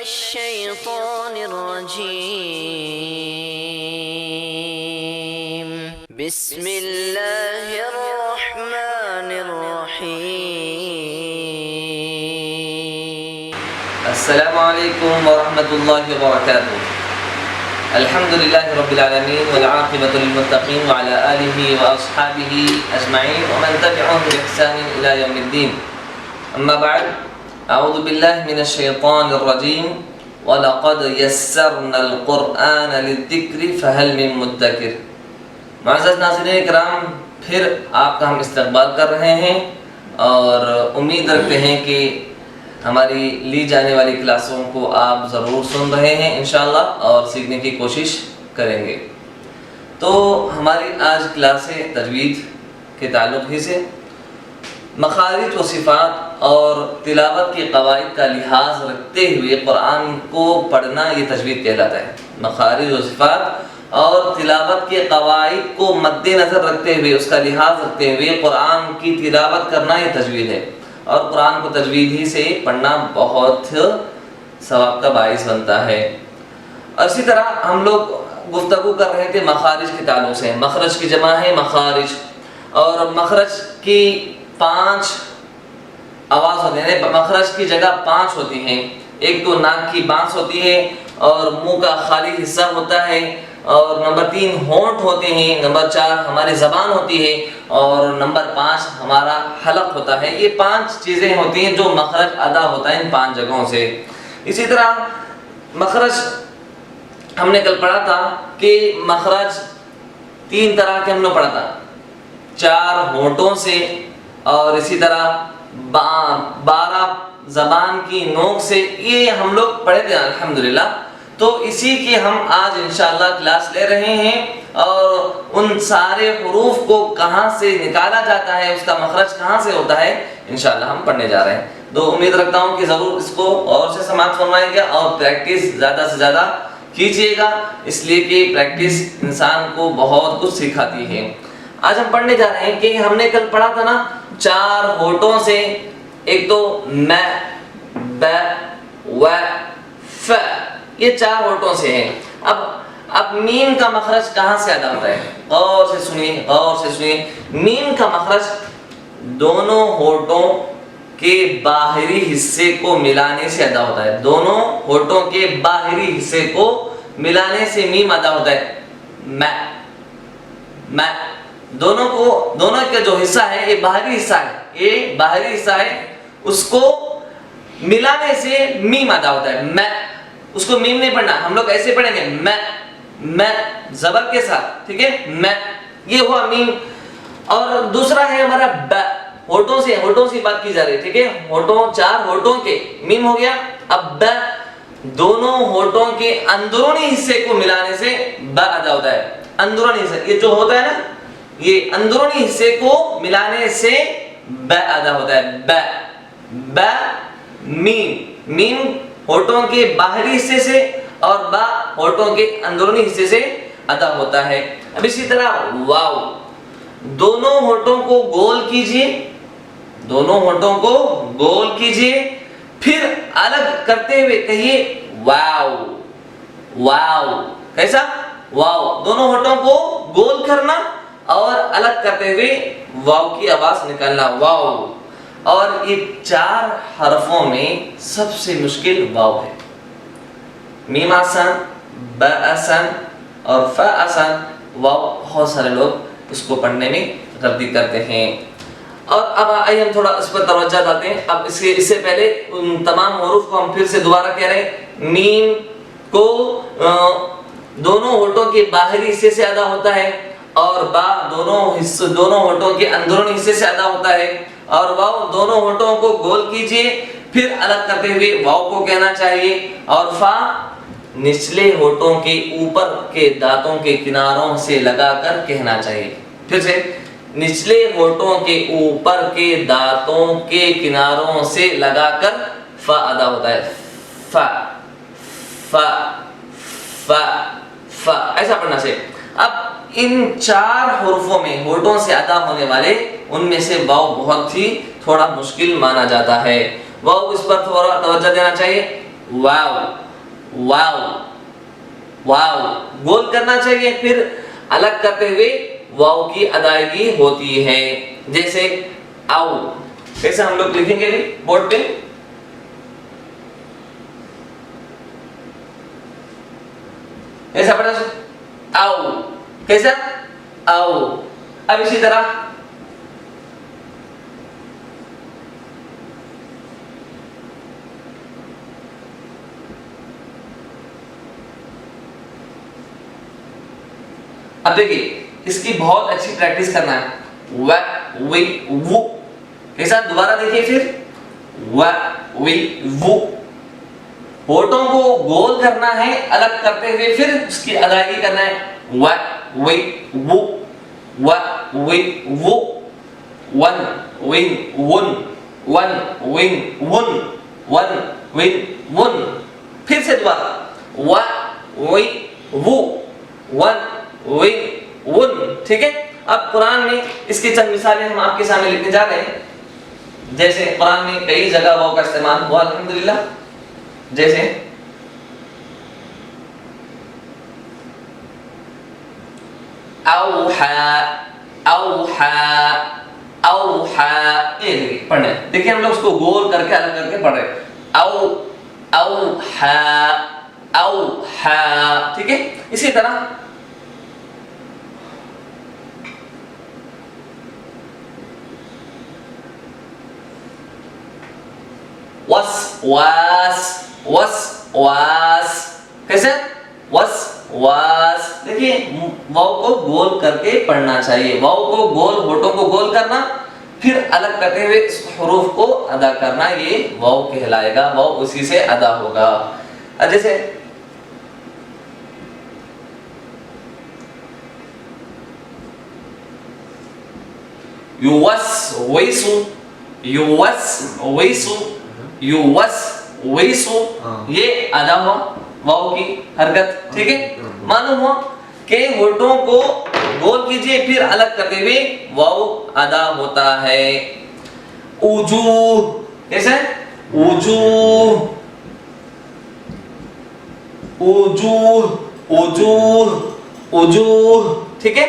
الشيطان الرجيم بسم الله الرحمن الرحيم السلام عليكم ورحمة الله وبركاته. الحمد لله رب العالمين والعاقبة للمتقين وعلى آله وأصحابه أجمعين ومن تبعهم بإحسان إلى يوم الدين. أما بعد، أعوذ بالله من الشيطان الرجيم وَلَقَدْ يَسَّرْنَا الْقُرْآنَ لِلذِّكْرِ فَهَلْ مِن مُدَّكِرٍ. معزز ناظرین کرام، پھر آپ کا ہم استقبال کر رہے ہیں اور امید رکھتے ہیں کہ ہماری لی جانے والی کلاسوں کو آپ ضرور سن رہے ہیں انشاءاللہ اور سیکھنے کی کوشش کریں گے. تو ہماری آج کلاس تجوید کے تعلق ہی سے مخارج و صفات اور تلاوت کے قواعد کا لحاظ رکھتے ہوئے قرآن کو پڑھنا یہ تجوید کہلاتا ہے. مخارج و صفات اور تلاوت کے قواعد کو مد نظر رکھتے ہوئے، اس کا لحاظ رکھتے ہوئے قرآن کی تلاوت کرنا یہ تجوید ہے. اور قرآن کو تجوید ہی سے پڑھنا بہت ثواب کا باعث بنتا ہے. اور اسی طرح ہم لوگ گفتگو کر رہے تھے مخارج کے تعلق سے. مخرج کی جمع ہے مخارج، اور مخرج کی 5 آواز ہوتی ہیں. مخرج کی جگہ 5 ہوتی ہیں. ایک تو ناک کی بانس ہوتی ہے اور منہ کا خالی حصہ ہوتا ہے، اور نمبر 3 ہونٹ ہوتے ہیں، نمبر 4 ہماری زبان ہوتی ہے، اور نمبر 5 ہمارا حلق ہوتا ہے. یہ 5 چیزیں ہوتی ہیں جو مخرج ادا ہوتا ہے ان 5 جگہوں سے. اسی طرح مخرج ہم نے کل پڑھا تھا کہ مخرج 3 طرح کے ہم نے پڑھا تھا، 4 ہونٹوں سے، اور اسی طرح 12 زبان کی نوک سے. یہ ہم لوگ پڑھے تھے الحمدللہ. تو اسی کی ہم آج انشاءاللہ کلاس لے رہے ہیں، اور ان سارے حروف کو کہاں سے نکالا جاتا ہے، اس کا مخرج کہاں سے ہوتا ہے، انشاءاللہ ہم پڑھنے جا رہے ہیں. تو امید رکھتا ہوں کہ ضرور اس کو اور سے سماعت فرمائیں گے اور پریکٹس زیادہ سے زیادہ کیجئے گا، اس لیے کہ پریکٹس انسان کو بہت کچھ سکھاتی ہے. آج ہم پڑھنے جا رہے ہیں کہ ہم نے کل پڑھا تھا نا 4 ہونٹوں سے. ایک تو م، ب، و، ف، یہ 4 ہونٹوں سے ہیں. اب میم کا مخرج کہاں سے ادا ہوتا ہے؟ غور سے سنیے، غور سے سنیے. میم کا مخرج دونوں ہونٹوں کے باہری حصے کو ملانے سے ادا ہوتا ہے. دونوں ہونٹوں کے باہری حصے کو ملانے سے میم ادا ہوتا ہے. م، دونوں کا جو حصہ ہے یہ باہری حصہ ہے، یہ باہری حصہ ہے، اس کو ملانے سے میم ادا ہوتا ہے. م، اس کو میم نہیں پڑھنا، ہم لوگ ایسے پڑھیں گے م زبر کے ساتھ، ٹھیک ہے. م، یہ ہوا میم. اور دوسرا ہے ہمارا ب. ہونٹوں سے بات کی جا رہی ہے، ٹھیک ہے. 4 ہونٹوں کے میم ہو گیا. اب ب، دونوں ہونٹوں کے اندرونی حصے کو ملانے سے ب ادا ہوتا ہے. اندرونی حصہ یہ جو ہوتا ہے نا، یہ اندرونی حصے کو ملانے سے ب ادا ہوتا ہے. ب میم ہونٹوں کے باہری حصے سے اور با ہونٹوں کے اندرونی حصے سے ادا ہوتا ہے. اب اسی طرح واو. دونوں ہونٹوں کو گول کیجئے، پھر الگ کرتے ہوئے کہیے واو. کیسا؟ واو. دونوں ہونٹوں کو گول کرنا اور الگ کرتے ہوئے واو کی آواز نکالنا، واو. اور یہ 4 حرفوں میں سب سے مشکل واو ہے. میم آسان، ب آسان اور ف آسان. واو بہت سارے لوگ اس کو پڑھنے میں غلطی کرتے ہیں. اور اب آئیے ہم تھوڑا اس پر توجہ ڈالتے ہیں. اب اس سے پہلے ان تمام حروف کو ہم پھر سے دوبارہ کہہ رہے ہیں. میم کو دونوں ہونٹوں کے باہری حصے سے ادا ہوتا ہے، اور با دونوں ہونٹوں کے اندرونی حصے سے ادا ہوتا ہے. اور واو دونوں ہونٹوں کو گول کیجئے، پھر الگ کرتے ہوئے واو کو کہنا چاہیے. اور فا نچلے ہونٹوں کے اوپر کے دانتوں کے کناروں سے لگا کر کہنا چاہیے. پھر سے نچلے ہونٹوں کے اوپر کے دانتوں کے کناروں سے لگا کر فا ادا ہوتا ہے. فا ایسا پڑھنا چاہیے. اب ان 4 حروفوں میں ہونٹوں سے ادا ہونے والے ان میں سے واو بہت ہی تھوڑا مشکل مانا جاتا ہے. واو اس پر تھوڑا توجہ دینا چاہیے. واو واو واو گول کرنا چاہیے، پھر الگ کرتے ہوئے واو کی ادائیگی ہوتی ہے. جیسے او، کیسے ہم لوگ لکھیں گے بورڈ پہ؟ ایسا پڑھا او، کیسا او. اب اسی طرح اب دیکھیے اس کی بہت اچھی پریکٹس کرنا ہے. و وی وو، کیسا؟ دوبارہ دیکھیے پھر و وی وو. ہونٹوں کو گول کرنا ہے الگ کرتے ہوئے، پھر اس کی ادائیگی کرنا ہے. و وی وو، و وی وو، one one one, one one one, one one one. پھر سے دوبارہ و وی وو، ون ون ون. ٹھیک ہے. اب قرآن میں اس کی چند مثالیں ہم آپ کے سامنے لکھنے جا رہے ہیں. جیسے قرآن میں کئی جگہ واو کا استعمال ہوا الحمدللہ. جیسے اوحا اوحا اوحا. یہ پڑھنے دیکھیں ہم لوگ اس کو گول کر کے الگ کر کے پڑھ رہے. او اوحا اوحا. ٹھیک ہے. اسی طرح وسواس وسواس. کیسے؟ وسواس. دیکھیے واو کو گول کر کے پڑھنا چاہیے. واو کو گول، ہونٹوں کو گول کرنا، پھر الگ کرتے ہوئے اس حروف کو ادا کرنا، یہ واو کہلائے گا. واو اسی سے ادا ہوگا. جیسے یوسوسو یوسوسو یوسوسو. یہ ادا ہوا واو کی حرکت. ٹھیک ہے. معلوم ہوا کہ ہونٹوں کو گول کیجئے پھر الگ کرتے ہوئے واو ادا ہوتا ہے. وجوہ. کیسے؟ وجوہ وجوہ وجوہ وجوہ. ٹھیک ہے.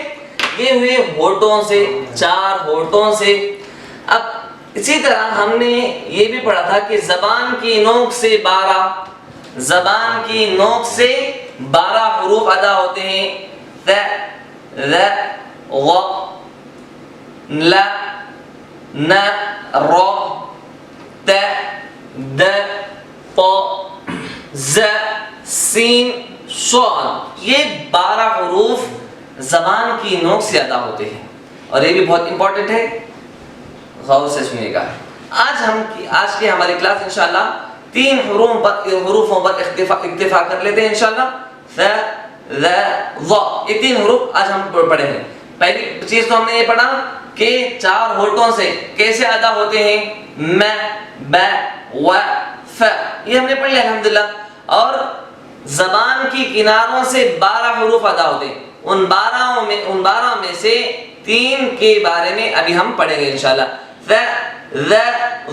یہ ہوئے ہونٹوں سے، چار ہونٹوں سے. اب اسی طرح ہم نے یہ بھی پڑھا تھا کہ زبان کی نوک سے 12 حروف ادا ہوتے ہیں. ث ذ غ ل ن ر ت د ط ز سین صاد. یہ 12 حروف زبان کی نوک سے ادا ہوتے ہیں. اور یہ بھی بہت امپورٹنٹ ہے، غور سے سنیے گا. آج کی ہماری کلاس انشاءاللہ 3 حروفوں پر اکتفا کر لیتے ہیں انشاءاللہ. ث ذ ظ. یہ 3 حروف آج ہم پڑھے ہیں. پہلی چیز تو ہم نے یہ پڑھا کہ 4 ہونٹوں سے کیسے ادا ہوتے ہیں. م ب و ف. یہ ہم نے پڑھ لیا الحمدللہ. اور زبان کی کناروں سے 12 حروف ادا ہوتے ہیں. ان 12 میں سے 3 کے بارے میں ابھی ہم پڑھیں گے انشاءاللہ. ث ذ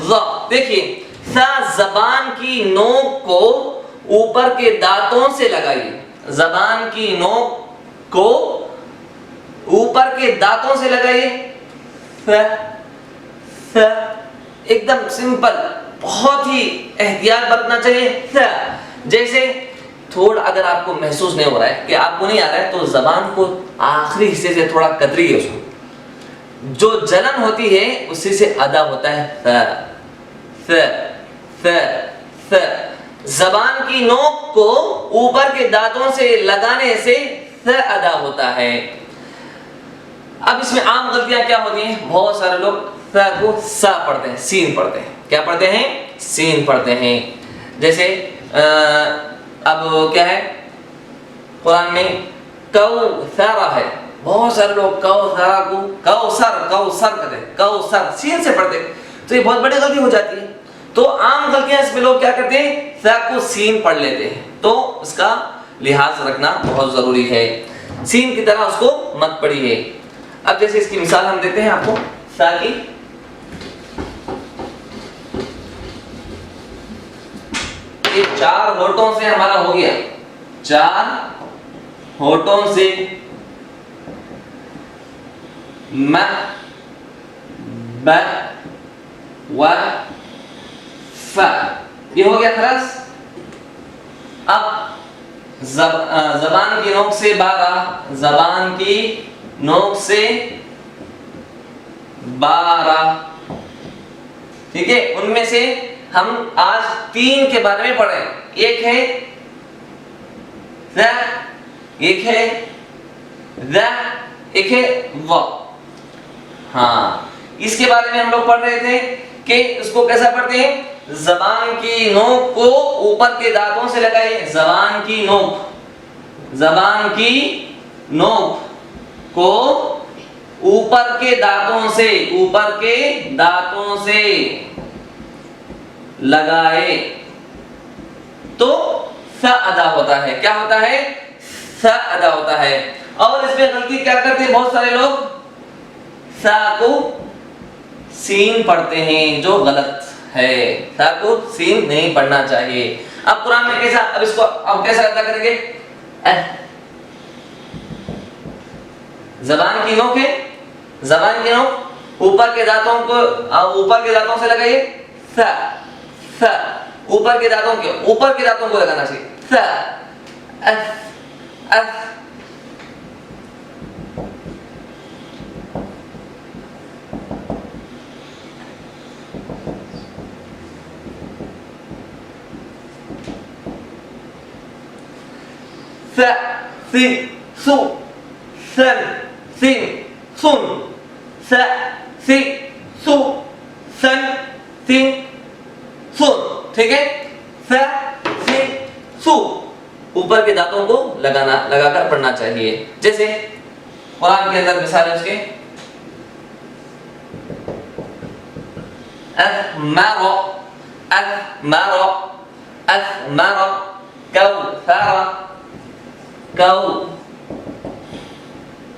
ظ. دیکھیے ث زبان کی نوک کو اوپر کے دانتوں سے لگائیے. زبان کی نوک کو اوپر کے دانتوں سے لگائیے. ث ایک دم سمپل، بہت ہی احتیاط برتنا چاہیے. جیسے تھوڑا اگر آپ کو محسوس نہیں ہو رہا ہے کہ آپ کو نہیں آ رہا ہے تو زبان کو آخری حصے سے تھوڑا کتریے. اس کو جو جلن ہوتی ہے اسی سے ادا ہوتا ہے. ث زبان کی نوک کو اوپر کے دانتوں سے لگانے سے ث ادا ہوتا ہے. اب اس میں عام غلطیاں کیا ہوتی ہیں؟ بہت سارے لوگ ث کو سا پڑھتے ہیں، سین پڑھتے ہیں. کیا پڑھتے ہیں؟ سین پڑھتے ہیں. جیسے اب کیا ہے قرآن میں کوثر ہے، بہت سارے لوگ کوثر کو کوثر کہتے ہیں، کوثر سین سے پڑھتے ہیں. تو یہ بہت بڑی غلطی ہو جاتی ہے. تو عام غلطیاں اس میں لوگ کیا کرتے ہیں؟ ث کو سین پڑھ لیتے ہیں. تو اس کا لحاظ رکھنا بہت ضروری ہے. سین کی طرح اس کو مت پڑھیے. اب جیسے اس کی مثال ہم دیتے ہیں آپ کو ث کی. یہ 4 ہونٹوں سے ہمارا ہو گیا، 4 ہونٹوں سے م ب و ف، یہ ہو گیا خلاص۔ اب زبان کی نوک سے 12، زبان کی نوک سے 12، ٹھیک ہے؟ ان میں سے ہم آج 3 کے بارے میں پڑھیں۔ ایک ہے ذ، ایک ہے ذ، ایک ہے و۔ ہاں، اس کے بارے میں ہم لوگ پڑھ رہے تھے کہ اس کو کیسا پڑھتے ہیں؟ زبان کی نوک کو اوپر کے دانتوں سے لگائیے، زبان کی نوک، زبان کی نوک کو اوپر کے دانتوں سے، اوپر کے دانتوں سے لگائے تو ث ادا ہوتا ہے۔ کیا ہوتا ہے؟ ث ادا ہوتا ہے۔ اور اس میں غلطی کیا کرتے ہیں بہت سارے لوگ؟ ث کو سین پڑھتے ہیں، جو غلط ہے۔ ث کو سین نہیں پڑھنا چاہیے۔ اب قرآن میں کیسا، اب اس کو اب کیسا ادا کریں گے؟ زبان کی نوک ہے، زبان کی نوک اوپر کے دانتوں کو، اوپر کے دانتوں سے لگائیے ث، ث اوپر کے دانتوں کے، اوپر کے دانتوں کو لگانا چاہیے ث، اف، اف، ث، ث، ث، ثن، ثن، ثن، ث، ث، ث، ثن، ثن، ثن، ٹھیک ہے؟ ث، ث، ث اوپر کے دانتوں کو لگا کر پڑھنا چاہیے۔ جیسے قرآن کے اندر مثال ہے اس کے اثمر، اثمر، اثمر، کوثر،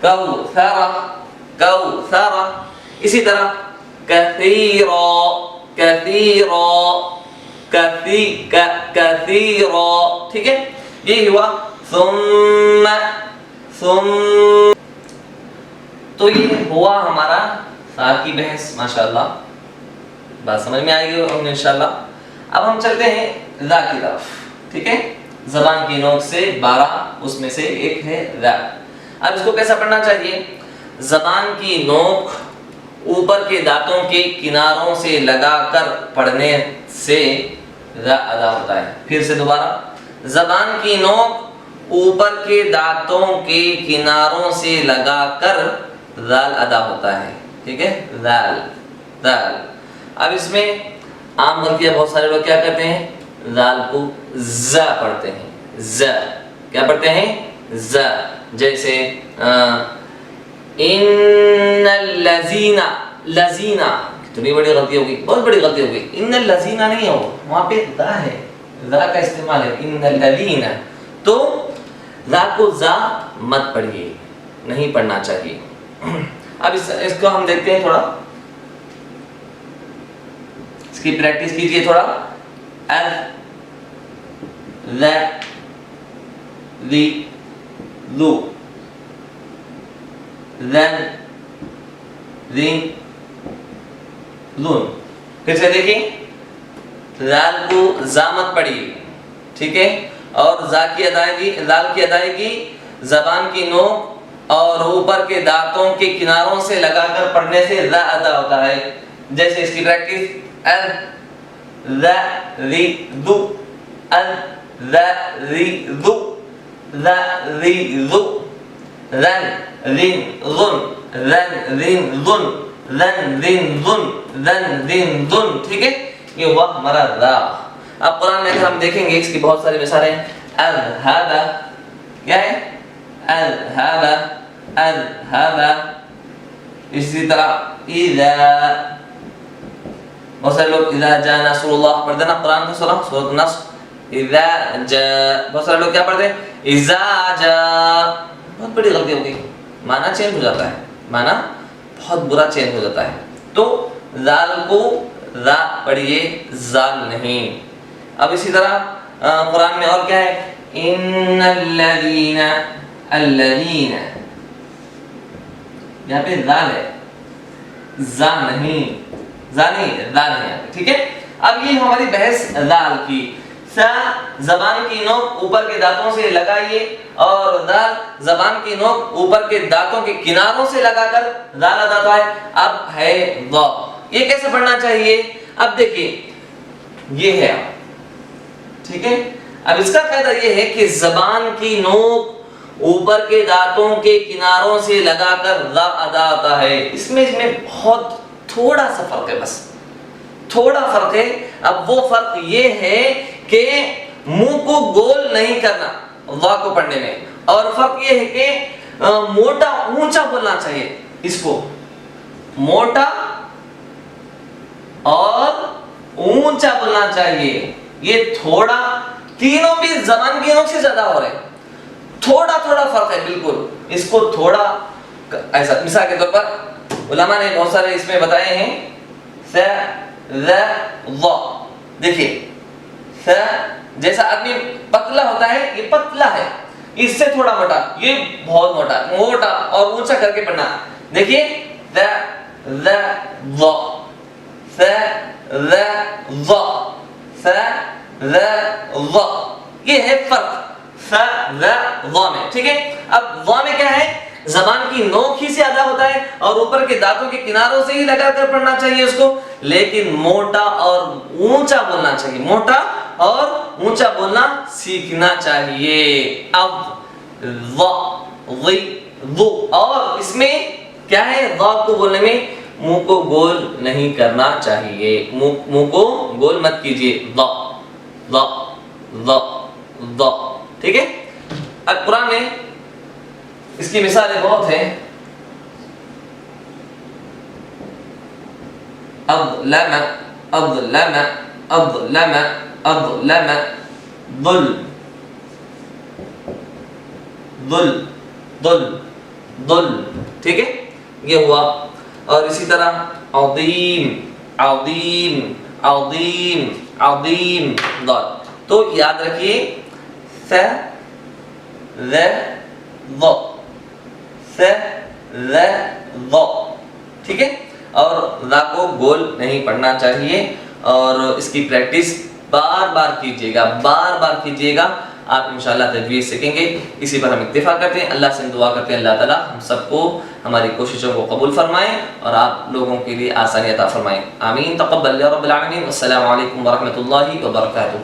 کوثر، کوثر، اسی طرح کثیر، کثیر، کثیر، ٹھیک ہے؟ یہ ہوا ثم، ثم۔ تو یہ ہوا ہمارا سا کی بحث، ماشاءاللہ بات سمجھ میں آئے گی انشاءاللہ۔ اب ہم چلتے ہیں ذا کی طرف، ٹھیک ہے؟ زبان کی نوک سے 12، اس میں سے ایک ہے ذا۔ اب اس کو کیسا پڑھنا چاہیے؟ زبان کی نوک اوپر کے دانتوں کے کناروں سے لگا کر پڑھنے سے ذا ادا ہوتا ہے۔ پھر سے دوبارہ، زبان کی نوک اوپر کے دانتوں کے کناروں سے لگا کر ذال ادا ہوتا ہے، ٹھیک ہے؟ ذال، ذال۔ اب اس میں عام غلطیاں بہت سارے لوگ کیا کرتے ہیں؟ ذال کو ز پڑھتے ہیں، ز، کیا پڑھتے ہیں؟ ز۔ جیسے ان الذین، لذین، کتنی بڑی غلطی ہوگی، بہت بڑی غلطی ہوگی۔ ان الذین نہیں ہے، وہاں پہ ذا ہے، ذا کا استعمال ہے، ان الذین۔ تو ذا کو ذا مت پڑھیے، نہیں پڑھنا چاہیے۔ اب اس کو ہم دیکھتے ہیں، تھوڑا اس کی پریکٹس کیجئے تھوڑا۔ ال، ذ، ذی، ذو، ذن، ذین، ذن۔ پھر سے دیکھیں، ذال کو ذا مت پڑھیے، ٹھیک ہے؟ اور ذا کی ادائیگی، ذال کی ادائیگی زبان کی نوک اور اوپر کے دانتوں کے کناروں سے لگا کر پڑھنے سے ذا ادا ہوتا ہے۔ جیسے اس کی پریکٹس، ال، ذ، ذی، ذو، ال، ذ، ذی، ذو، ذ، ذی، ذو، ذن، ذین، ذن، ذن، ذین، ذن، ذن، ذین، ذن، ذن، ذین، ذن، ٹھیک ہے؟ یہ ہوا ہمارا ذا۔ اب قرآن میں اگر ہم دیکھیں گے، اس کی بہت ساری مثالیں، اذهب، کیا ہے؟ اذهب، اذهب۔ اسی طرح اذا، بہت سارے لوگ اذا جاء نصر اللہ پڑھتے ہیں نا قرآن کی سورۃ النصر، اذا جاء، بہت سارے لوگ کیا پڑھتے ہیں؟ اذا جاء۔ بہت بڑی غلطی ہو گئی، معنی چینج ہو جاتا ہے، معنی بہت برا چینج ہو جاتا ہے۔ تو ذال کو ذا پڑھیے، ذال نہیں۔ اب اسی طرح قرآن میں اور کیا ہے؟ ان الذین، الذین، یہاں پہ ذال ہے، زا نہیں، زا نہیں، ذال ہے، ٹھیک ہے؟ اب یہ ہماری بحث ذال کی، سا زبان کی نوک اوپر کے دانتوں سے لگائیے اور دال زبان کی نوک اوپر کے دانتوں کے کناروں سے لگا کر دال ادا ہوتا ہے۔ اب ہے ضا، یہ کیسے پڑھنا چاہیے؟ اب دیکھیے یہ ہے، ٹھیک ہے؟ اب اس کا قاعدہ یہ ہے کہ زبان کی نوک اوپر کے دانتوں کے کناروں سے لگا کر ضا ادا ہوتا ہے۔ اس میں بہت تھوڑا سا فرق ہے، بس تھوڑا فرق ہے۔ اب وہ فرق یہ ہے کہ منہ کو گول نہیں کرنا ضا کو پڑھنے میں، اور فرق یہ ہے کہ موٹا اونچا بولنا چاہیے، اس کو موٹا اور اونچا بولنا چاہیے۔ یہ تھوڑا، تینوں بھی زبان کی نوک سے زیادہ ہو رہے ہیں، تھوڑا تھوڑا فرق ہے بالکل۔ اس کو تھوڑا ایسا، مثال کے طور پر علماء نے بہت سارے اس میں بتائے ہیں، ث ذ ض، دیکھیے ث جیسا آدمی پتلا ہوتا ہے، یہ پتلا ہے، اس سے تھوڑا موٹا، یہ بہت موٹا، موٹا اور اونچا کر کے پڑھنا۔ دیکھیے ذ ذ ض، ث ذ ض، ث ذ ض، یہ ہے فرق ث ذ ض میں، ٹھیک ہے؟ اب ض میں کیا ہے؟ زبان کی نوک ہی سے ادا ہوتا ہے اور اوپر کے دانتوں کے کناروں سے ہی لگا کر پڑھنا چاہیے اس کو، لیکن موٹا اور اونچا بولنا چاہیے، موٹا اور اونچا بولنا سیکھنا چاہیے۔ اب ض ض ض، اور اس میں کیا ہے؟ ض کو بولنے میں منہ کو گول نہیں کرنا چاہیے، منہ کو گول مت کیجیے، ض ض ض ض، ٹھیک ہے؟ اب قرآن میں اس کی مثالیں بہت ہیں۔ اظلم اظلم اظلم اظلم، ظل ظل ظل ظل، ٹھیک ہے؟ یہ ہوا۔ اور اسی طرح عظیم عظیم عظیم عظیم، ضاد۔ تو یاد رکھیے ث ذ ض، ث ذ ض، ٹھیک ہے؟ اور ذا کو گول نہیں پڑھنا چاہیے، اور اس کی پریکٹس بار بار کیجیے گا، بار بار کیجیے گا، آپ انشاءاللہ تجوید سیکھیں گے۔ اسی پر ہم اتفاق کرتے ہیں، اللہ سے دعا کرتے ہیں اللہ تعالیٰ ہم سب کو ہماری کوششوں کو قبول فرمائیں اور آپ لوگوں کے لیے آسانی عطا فرمائیں، آمین۔ تقبل یا رب العالمین۔ السلام علیکم ورحمۃ اللہ وبرکاتہ۔